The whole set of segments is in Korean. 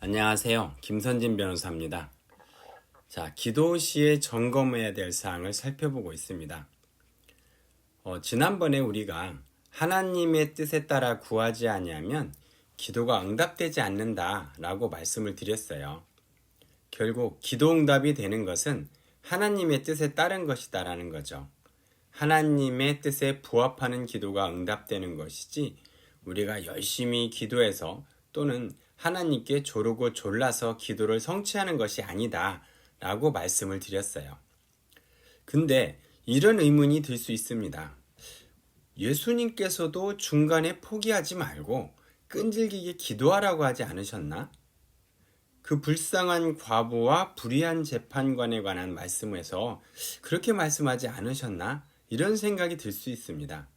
안녕하세요. 김선진 변호사입니다. 자, 기도 시에 점검해야 될 사항을 살펴보고 있습니다. 지난번에 우리가 하나님의 뜻에 따라 구하지 아니하면 기도가 응답되지 않는다라고 말씀을 드렸어요. 결국 기도 응답이 되는 것은 하나님의 뜻에 따른 것이다라는 거죠. 하나님의 뜻에 부합하는 기도가 응답되는 것이지 우리가 열심히 기도해서 또는 하나님께 조르고 졸라서 기도를 성취하는 것이 아니다 라고 말씀을 드렸어요. 근데 이런 의문이 들 수 있습니다. 예수님께서도 중간에 포기하지 말고 끈질기게 기도하라고 하지 않으셨나? 그 불쌍한 과부와 불의한 재판관에 관한 말씀에서 그렇게 말씀하지 않으셨나? 이런 생각이 들 수 있습니다.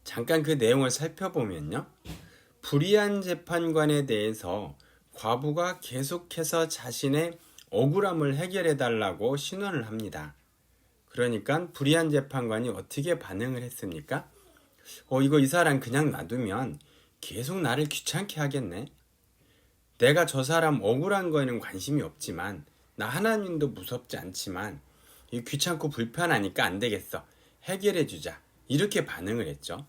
잠깐 그 내용을 살펴보면요. 불의한 재판관에 대해서 과부가 계속해서 자신의 억울함을 해결해 달라고 신원을 합니다. 그러니까 불의한 재판관이 어떻게 반응을 했습니까? 이거 이 사람 그냥 놔두면 계속 나를 귀찮게 하겠네. 내가 저 사람 억울한 거에는 관심이 없지만 나 하나님도 무섭지 않지만 귀찮고 불편하니까 안 되겠어. 해결해 주자. 이렇게 반응을 했죠.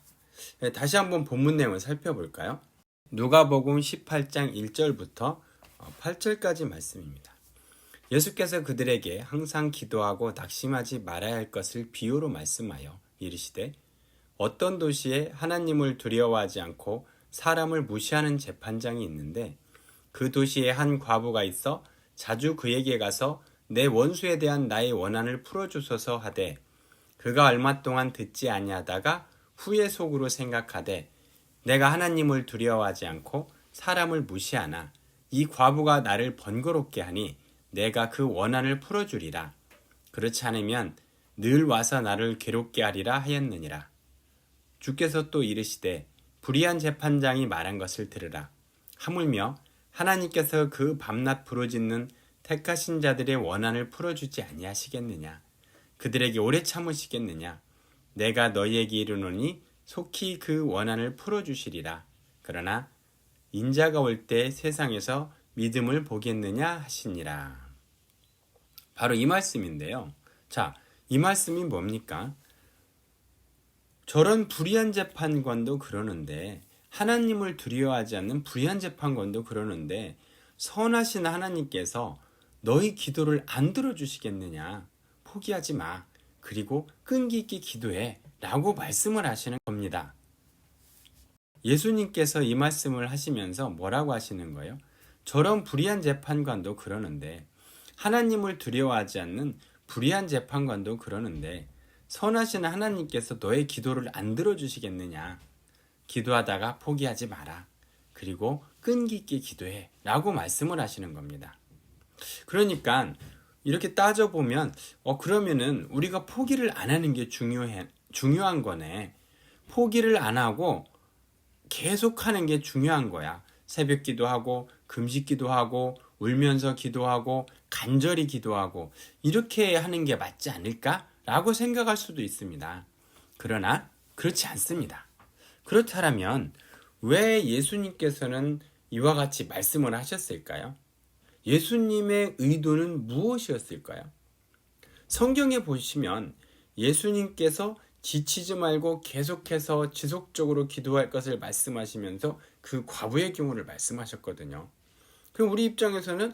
다시 한번 본문 내용을 살펴볼까요? 누가복음 18장 1절부터 8절까지 말씀입니다. 예수께서 그들에게 항상 기도하고 낙심하지 말아야 할 것을 비유로 말씀하여 이르시되 어떤 도시에 하나님을 두려워하지 않고 사람을 무시하는 재판장이 있는데 그 도시에 한 과부가 있어 자주 그에게 가서 내 원수에 대한 나의 원한을 풀어주소서 하되 그가 얼마 동안 듣지 아니하다가 후에 속으로 생각하되 내가 하나님을 두려워하지 않고 사람을 무시하나 이 과부가 나를 번거롭게 하니 내가 그 원한을 풀어주리라. 그렇지 않으면 늘 와서 나를 괴롭게 하리라 하였느니라. 주께서 또 이르시되 불의한 재판장이 말한 것을 들으라. 하물며 하나님께서 그 밤낮 부르짖는 택하신 자들의 원한을 풀어주지 아니하시겠느냐. 그들에게 오래 참으시겠느냐. 내가 너희에게 이르노니 속히 그 원한을 풀어주시리라. 그러나 인자가 올 때 세상에서 믿음을 보겠느냐 하시니라. 바로 이 말씀인데요. 자, 이 말씀이 뭡니까? 저런 불의한 재판관도 그러는데 하나님을 두려워하지 않는 불의한 재판관도 그러는데 선하신 하나님께서 너희 기도를 안 들어주시겠느냐. 포기하지 마. 그리고 끈기 있게 기도해 라고 말씀을 하시는 겁니다. 예수님께서 이 말씀을 하시면서 뭐라고 하시는 거예요? 저런 불의한 재판관도 그러는데 하나님을 두려워하지 않는 불의한 재판관도 그러는데 선하신 하나님께서 너의 기도를 안 들어주시겠느냐. 기도하다가 포기하지 마라. 그리고 끈기 있게 기도해 라고 말씀을 하시는 겁니다. 그러니까 이렇게 따져보면 그러면은 우리가 포기를 안 하는 게 중요한 거네. 포기를 안 하고 계속 하는 게 중요한 거야. 새벽 기도하고 금식 기도하고 울면서 기도하고 간절히 기도하고 이렇게 하는 게 맞지 않을까라고 생각할 수도 있습니다. 그러나 그렇지 않습니다. 그렇다면 왜 예수님께서는 이와 같이 말씀을 하셨을까요? 예수님의 의도는 무엇이었을까요? 성경에 보시면 예수님께서 지치지 말고 계속해서 지속적으로 기도할 것을 말씀하시면서 그 과부의 경우를 말씀하셨거든요. 그럼 우리 입장에서는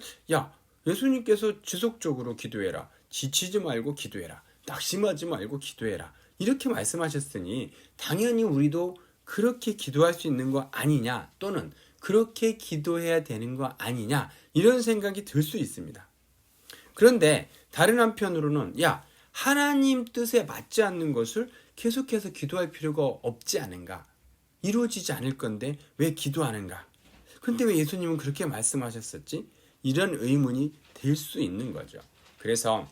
예수님께서 지속적으로 기도해라. 지치지 말고 기도해라. 낙심하지 말고 기도해라. 이렇게 말씀하셨으니 당연히 우리도 그렇게 기도할 수 있는 거 아니냐 또는 그렇게 기도해야 되는 거 아니냐 이런 생각이 들 수 있습니다. 그런데 다른 한편으로는 하나님 뜻에 맞지 않는 것을 계속해서 기도할 필요가 없지 않은가? 이루어지지 않을 건데 왜 기도하는가? 그런데 왜 예수님은 그렇게 말씀하셨었지? 이런 의문이 들 수 있는 거죠. 그래서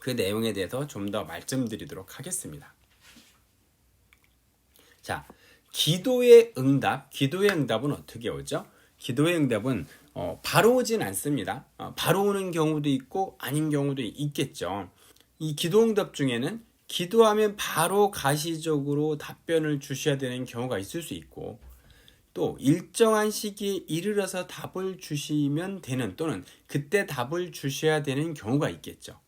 그 내용에 대해서 좀 더 말씀드리도록 하겠습니다. 자, 기도의 응답은 어떻게 오죠? 기도의 응답은 바로 오진 않습니다. 바로 오는 경우도 있고 아닌 경우도 있겠죠. 이 기도 응답 중에는 기도하면 바로 가시적으로 답변을 주셔야 되는 경우가 있을 수 있고 또 일정한 시기에 이르러서 답을 주시면 되는 또는 그때 답을 주셔야 되는 경우가 있겠죠.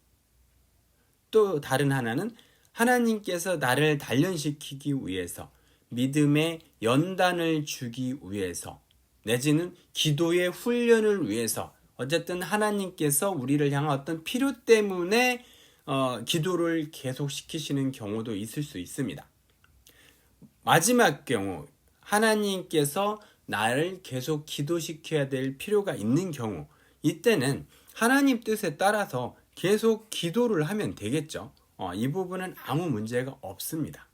또 다른 하나는 하나님께서 나를 단련시키기 위해서 믿음의 연단을 주기 위해서 내지는 기도의 훈련을 위해서 어쨌든 하나님께서 우리를 향한 어떤 필요 때문에 기도를 계속시키시는 경우도 있을 수 있습니다. 마지막 경우 하나님께서 나를 계속 기도시켜야 될 필요가 있는 경우 이때는 하나님 뜻에 따라서 계속 기도를 하면 되겠죠. 이 부분은 아무 문제가 없습니다.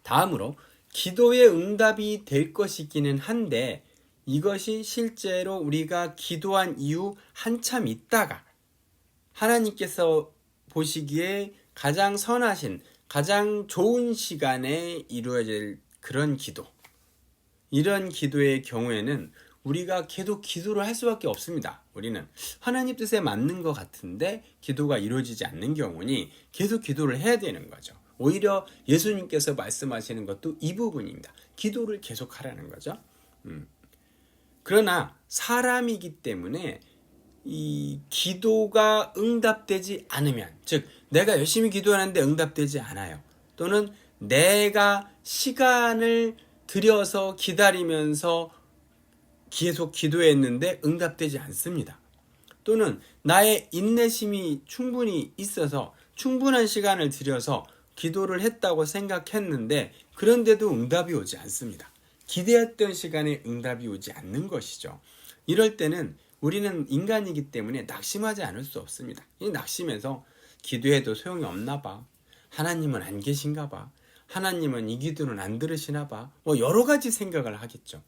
다음으로 기도의 응답이 될 것이기는 한데 이것이 실제로 우리가 기도한 이후 한참 있다가 하나님께서 보시기에 가장 선하신 가장 좋은 시간에 이루어질 그런 기도, 이런 기도의 경우에는 우리가 계속 기도를 할 수밖에 없습니다. 우리는 하나님 뜻에 맞는 것 같은데 기도가 이루어지지 않는 경우니 계속 기도를 해야 되는 거죠. 오히려 예수님께서 말씀하시는 것도 이 부분입니다. 기도를 계속 하라는 거죠. 그러나 사람이기 때문에 이 기도가 응답되지 않으면, 즉 내가 열심히 기도하는데 응답되지 않아요. 또는 내가 시간을 들여서 기다리면서 계속 기도했는데 응답되지 않습니다. 또는 나의 인내심이 충분히 있어서 충분한 시간을 들여서 기도를 했다고 생각했는데 그런데도 응답이 오지 않습니다. 기대했던 시간에 응답이 오지 않는 것이죠. 이럴 때는 우리는 인간이기 때문에 낙심하지 않을 수 없습니다. 이 낙심해서 기도해도 소용이 없나 봐. 하나님은 안 계신가 봐. 하나님은 이 기도는 안 들으시나 봐. 여러 가지 생각을 하겠죠.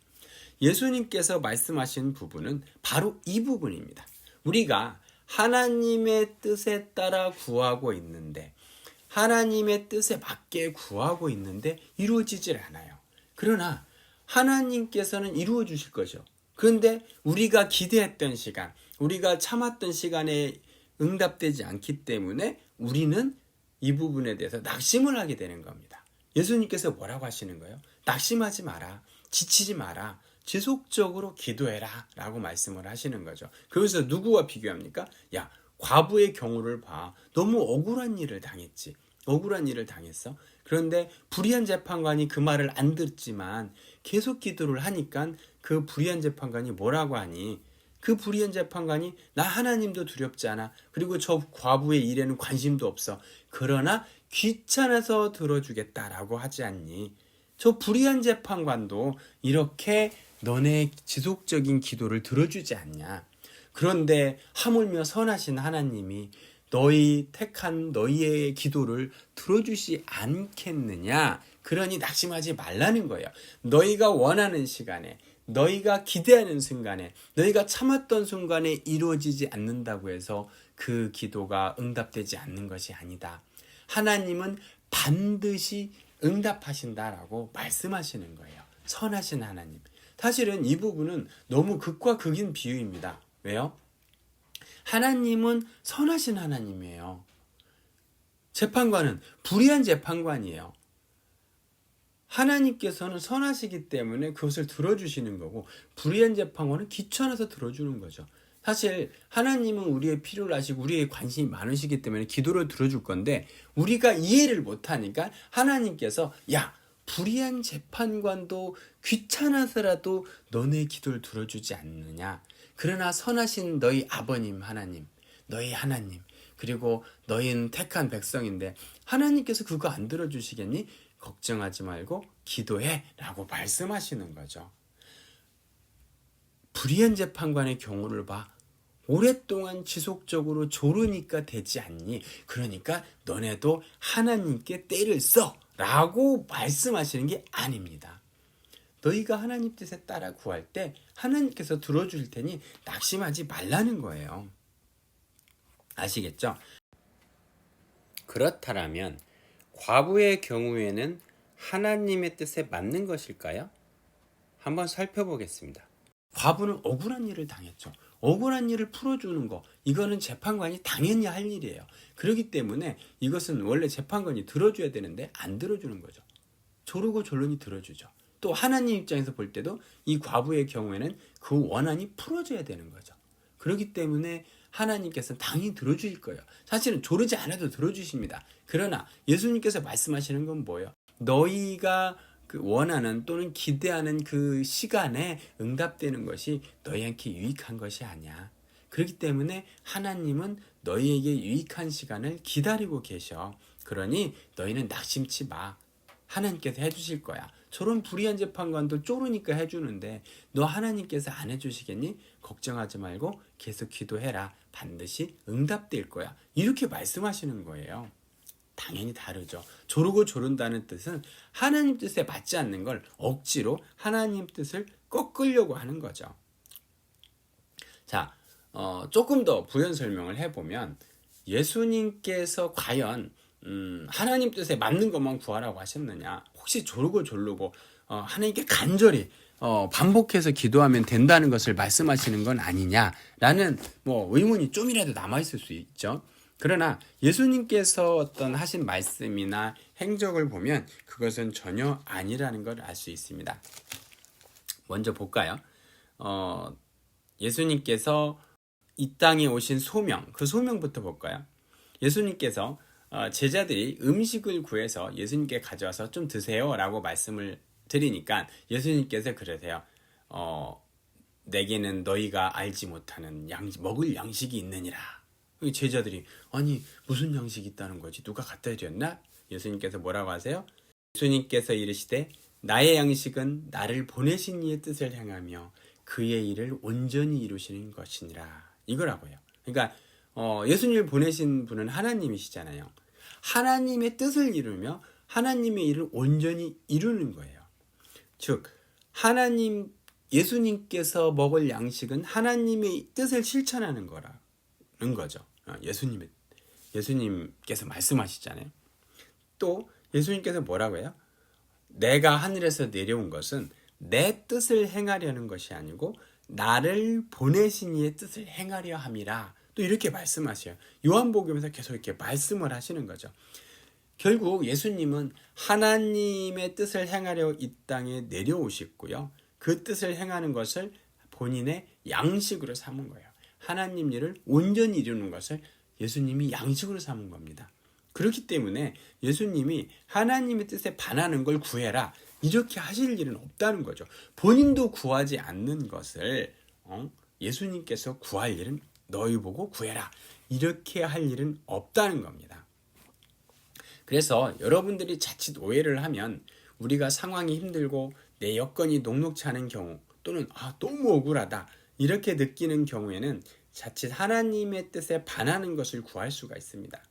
예수님께서 말씀하신 부분은 바로 이 부분입니다. 우리가 하나님의 뜻에 따라 구하고 있는데 하나님의 뜻에 맞게 구하고 있는데 이루어지질 않아요. 그러나 하나님께서는 이루어 주실 거죠. 그런데 우리가 기대했던 시간, 우리가 참았던 시간에 응답되지 않기 때문에 우리는 이 부분에 대해서 낙심을 하게 되는 겁니다. 예수님께서 뭐라고 하시는 거예요? 낙심하지 마라. 지치지 마라. 지속적으로 기도해라 라고 말씀을 하시는 거죠. 그래서 누구와 비교합니까? 야, 과부의 경우를 봐. 너무 억울한 일을 당했지. 억울한 일을 당했어. 그런데 불의한 재판관이 그 말을 안 듣지만 계속 기도를 하니까 그 불의한 재판관이 뭐라고 하니? 그 불의한 재판관이 나 하나님도 두렵지 않아. 그리고 저 과부의 일에는 관심도 없어. 그러나 귀찮아서 들어주겠다라고 하지 않니? 저 불의한 재판관도 이렇게 너네 지속적인 기도를 들어주지 않냐. 그런데 하물며 선하신 하나님이 너희 택한 너희의 기도를 들어주시 않겠느냐. 그러니 낙심하지 말라는 거예요. 너희가 원하는 시간에, 너희가 기대하는 순간에, 너희가 참았던 순간에 이루어지지 않는다고 해서 그 기도가 응답되지 않는 것이 아니다. 하나님은 반드시 응답하신다라고 말씀하시는 거예요. 선하신 하나님. 사실은 이 부분은 너무 극과 극인 비유입니다. 왜요? 하나님은 선하신 하나님이에요. 재판관은 불의한 재판관이에요. 하나님께서는 선하시기 때문에 그것을 들어주시는 거고 불의한 재판관은 귀찮아서 들어주는 거죠. 사실 하나님은 우리의 필요를 아시고 우리의 관심이 많으시기 때문에 기도를 들어줄 건데 우리가 이해를 못하니까 하나님께서 야, 불의한 재판관도 귀찮아서라도 너네 기도를 들어주지 않느냐. 그러나 선하신 너희 아버님 하나님, 너희 하나님, 그리고 너희는 택한 백성인데 하나님께서 그거 안 들어주시겠니? 걱정하지 말고 기도해 라고 말씀하시는 거죠. 불의한 재판관의 경우를 봐. 오랫동안 지속적으로 조르니까 되지 않니? 그러니까 너네도 하나님께 때를 써 라고 말씀하시는 게 아닙니다. 너희가 하나님 뜻에 따라 구할 때 하나님께서 들어줄 테니 낙심하지 말라는 거예요. 아시겠죠? 그렇다면 과부의 경우에는 하나님의 뜻에 맞는 것일까요? 한번 살펴보겠습니다. 과부는 억울한 일을 당했죠. 억울한 일을 풀어주는 거, 이거는 재판관이 당연히 할 일이에요. 그렇기 때문에 이것은 원래 재판관이 들어줘야 되는데 안 들어주는 거죠. 조르고 졸르니 들어주죠. 또 하나님 입장에서 볼 때도 이 과부의 경우에는 그 원한이 풀어져야 되는 거죠. 그렇기 때문에 하나님께서는 당연히 들어주실 거예요. 사실은 조르지 않아도 들어주십니다. 그러나 예수님께서 말씀하시는 건 뭐예요? 너희가 그 원하는 또는 기대하는 그 시간에 응답되는 것이 너희한테 유익한 것이 아니야. 그렇기 때문에 하나님은 너희에게 유익한 시간을 기다리고 계셔. 그러니 너희는 낙심치 마. 하나님께서 해주실 거야. 저런 불의한 재판관도 쪼르니까 해주는데 너 하나님께서 안 해주시겠니? 걱정하지 말고 계속 기도해라. 반드시 응답될 거야. 이렇게 말씀하시는 거예요. 당연히 다르죠. 조르고 조른다는 뜻은 하나님 뜻에 맞지 않는 걸 억지로 하나님 뜻을 꺾으려고 하는 거죠. 자, 조금 더 부연 설명을 해보면 예수님께서 과연 하나님 뜻에 맞는 것만 구하라고 하셨느냐? 혹시 조르고 졸르고 하나님께 간절히 반복해서 기도하면 된다는 것을 말씀하시는 건 아니냐라는 의문이 좀이라도 남아있을 수 있죠. 그러나 예수님께서 어떤 하신 말씀이나 행적을 보면 그것은 전혀 아니라는 걸 알 수 있습니다. 먼저 볼까요? 예수님께서 이 땅에 오신 소명, 그 소명부터 볼까요? 예수님께서 제자들이 음식을 구해서 예수님께 가져와서 좀 드세요 라고 말씀을 드리니까 예수님께서 그러세요. 내게는 너희가 알지 못하는 먹을 양식이 있느니라. 제자들이 아니 무슨 양식이 있다는 거지? 누가 갖다 드렸나? 예수님께서 뭐라고 하세요? 예수님께서 이르시되 나의 양식은 나를 보내신 이의 뜻을 행하며 그의 일을 온전히 이루시는 것이니라. 이거라고요. 그러니까 예수님을 보내신 분은 하나님이시잖아요. 하나님의 뜻을 이루며 하나님의 일을 온전히 이루는 거예요. 즉 예수님께서 먹을 양식은 하나님의 뜻을 실천하는 거라는 거죠. 예수님께서 말씀하시잖아요. 또 예수님께서 뭐라고 해요? 내가 하늘에서 내려온 것은 내 뜻을 행하려는 것이 아니고 나를 보내신 이의 뜻을 행하려 함이라. 또 이렇게 말씀하셔요. 요한복음에서 계속 이렇게 말씀을 하시는 거죠. 결국 예수님은 하나님의 뜻을 행하려 이 땅에 내려오셨고요. 그 뜻을 행하는 것을 본인의 양식으로 삼은 거예요. 하나님 일을 온전히 이루는 것을 예수님이 양식으로 삼은 겁니다. 그렇기 때문에 예수님이 하나님의 뜻에 반하는 걸 구해라 이렇게 하실 일은 없다는 거죠. 본인도 구하지 않는 것을 예수님께서 구할 일은 너희 보고 구해라 이렇게 할 일은 없다는 겁니다. 그래서 여러분들이 자칫 오해를 하면 우리가 상황이 힘들고 내 여건이 녹록치 않은 경우 또는 너무 억울하다 이렇게 느끼는 경우에는 자칫 하나님의 뜻에 반하는 것을 구할 수가 있습니다.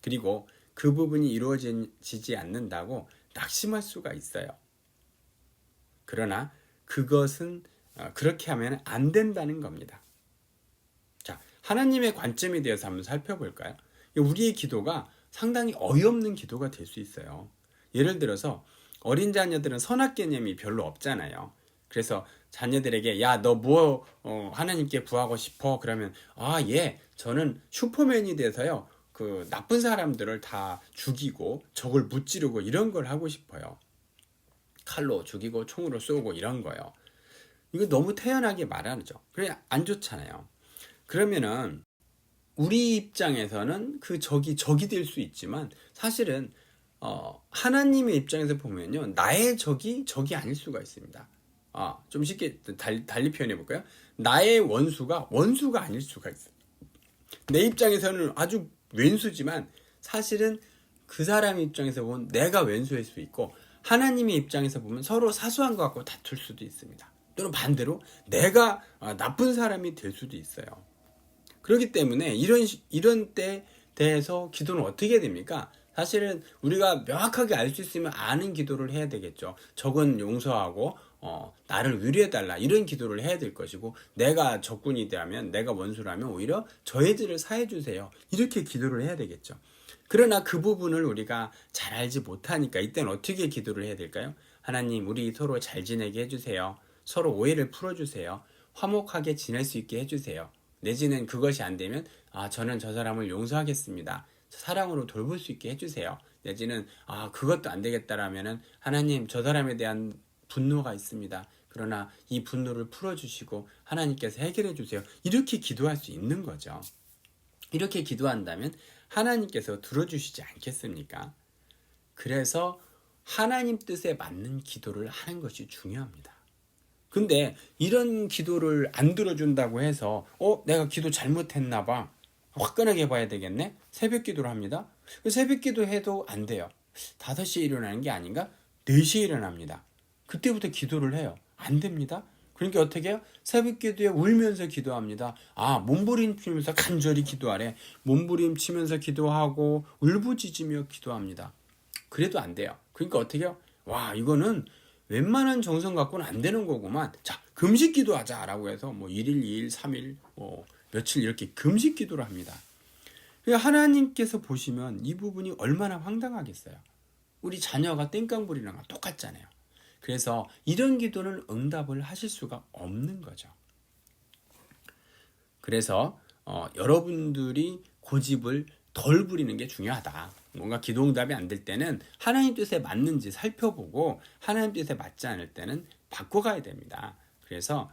그리고 그 부분이 이루어지지 않는다고 낙심할 수가 있어요. 그러나 그것은 그렇게 하면 안 된다는 겁니다. 자, 하나님의 관점에 대해서 한번 살펴볼까요? 우리의 기도가 상당히 어이없는 기도가 될 수 있어요. 예를 들어서 어린 자녀들은 선악 개념이 별로 없잖아요. 그래서 자녀들에게 야, 너 하나님께 구하고 싶어? 그러면 예, 저는 슈퍼맨이 돼서요. 그 나쁜 사람들을 다 죽이고 적을 무찌르고 이런 걸 하고 싶어요. 칼로 죽이고 총으로 쏘고 이런 거요. 이거 너무 태연하게 말하죠. 그래 안 좋잖아요. 그러면은 우리 입장에서는 그 적이 될 수 있지만 사실은 하나님의 입장에서 보면요. 나의 적이 아닐 수가 있습니다. 좀 쉽게 달리 표현해 볼까요? 나의 원수가 아닐 수가 있어요. 내 입장에서는 아주 왼수지만 사실은 그 사람 입장에서 보면 내가 왼수일 수 있고 하나님의 입장에서 보면 서로 사소한 것 갖고 다툴 수도 있습니다. 또는 반대로 내가 나쁜 사람이 될 수도 있어요. 그렇기 때문에 이런 때 대해서 기도는 어떻게 됩니까? 사실은 우리가 명확하게 알 수 있으면 아는 기도를 해야 되겠죠. 적은 용서하고 나를 위로해달라 이런 기도를 해야 될 것이고 내가 적군이 되면 내가 원수라면 오히려 저의 죄를 사해주세요 이렇게 기도를 해야 되겠죠. 그러나 그 부분을 우리가 잘 알지 못하니까 이때는 어떻게 기도를 해야 될까요? 하나님 우리 서로 잘 지내게 해주세요. 서로 오해를 풀어주세요. 화목하게 지낼 수 있게 해주세요. 내지는 그것이 안 되면 저는 저 사람을 용서하겠습니다. 사랑으로 돌볼 수 있게 해주세요. 내지는 그것도 안 되겠다라면은 하나님 저 사람에 대한 분노가 있습니다. 그러나 이 분노를 풀어주시고 하나님께서 해결해 주세요. 이렇게 기도할 수 있는 거죠. 이렇게 기도한다면 하나님께서 들어주시지 않겠습니까? 그래서 하나님 뜻에 맞는 기도를 하는 것이 중요합니다. 근데 이런 기도를 안 들어준다고 해서 내가 기도 잘못했나 봐. 화끈하게 봐야 되겠네? 새벽 기도를 합니다. 새벽 기도해도 안 돼요. 5시에 일어나는 게 아닌가? 4시에 일어납니다. 그때부터 기도를 해요. 안 됩니다. 그러니까 어떻게 해요? 새벽 기도에 울면서 기도합니다. 몸부림치면서 간절히 기도하래. 몸부림치면서 기도하고 울부짖으며 기도합니다. 그래도 안 돼요. 그러니까 어떻게 해요? 이거는 웬만한 정성 갖고는 안 되는 거구만. 자, 금식 기도하자라고 해서 1일, 2일, 3일, 며칠 이렇게 금식 기도를 합니다. 하나님께서 보시면 이 부분이 얼마나 황당하겠어요. 우리 자녀가 땡깡 부리는 거 똑같잖아요. 그래서 이런 기도는 응답을 하실 수가 없는 거죠. 그래서 여러분들이 고집을 덜 부리는 게 중요하다. 뭔가 기도 응답이 안 될 때는 하나님 뜻에 맞는지 살펴보고 하나님 뜻에 맞지 않을 때는 바꿔가야 됩니다. 그래서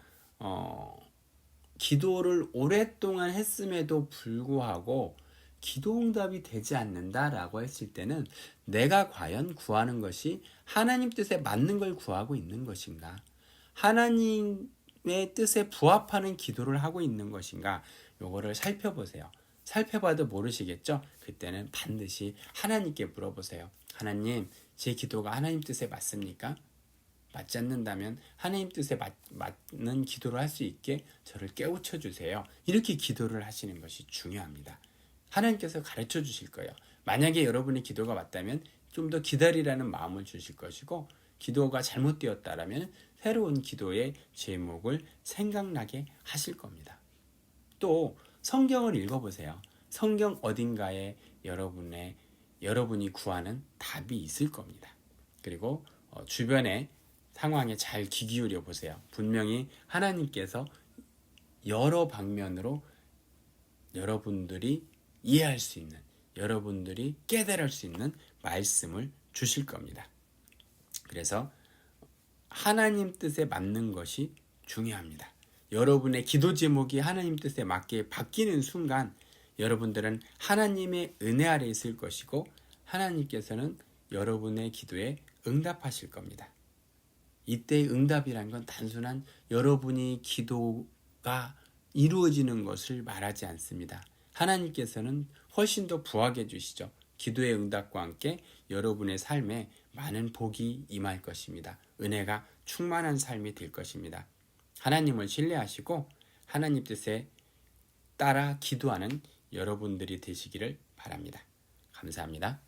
기도를 오랫동안 했음에도 불구하고 기도 응답이 되지 않는다라고 했을 때는 내가 과연 구하는 것이 하나님 뜻에 맞는 걸 구하고 있는 것인가? 하나님의 뜻에 부합하는 기도를 하고 있는 것인가? 요거를 살펴보세요. 살펴봐도 모르시겠죠? 그때는 반드시 하나님께 물어보세요. 하나님, 제 기도가 하나님 뜻에 맞습니까? 맞지 않는다면 하나님 뜻에 맞는 기도를 할 수 있게 저를 깨우쳐 주세요. 이렇게 기도를 하시는 것이 중요합니다. 하나님께서 가르쳐 주실 거예요. 만약에 여러분의 기도가 맞다면 좀 더 기다리라는 마음을 주실 것이고, 기도가 잘못되었다라면 새로운 기도의 제목을 생각나게 하실 겁니다. 또 성경을 읽어보세요. 성경 어딘가에 여러분이 구하는 답이 있을 겁니다. 그리고 주변의 상황에 잘 귀 기울여 보세요. 분명히 하나님께서 여러 방면으로 여러분들이 이해할 수 있는, 여러분들이 깨달을 수 있는 말씀을 주실 겁니다. 그래서 하나님 뜻에 맞는 것이 중요합니다. 여러분의 기도 제목이 하나님 뜻에 맞게 바뀌는 순간 여러분들은 하나님의 은혜 아래 있을 것이고 하나님께서는 여러분의 기도에 응답하실 겁니다. 이때의 응답이란 건 단순한 여러분이 기도가 이루어지는 것을 말하지 않습니다. 하나님께서는 훨씬 더 부하게 해주시죠. 기도의 응답과 함께 여러분의 삶에 많은 복이 임할 것입니다. 은혜가 충만한 삶이 될 것입니다. 하나님을 신뢰하시고 하나님 뜻에 따라 기도하는 여러분들이 되시기를 바랍니다. 감사합니다.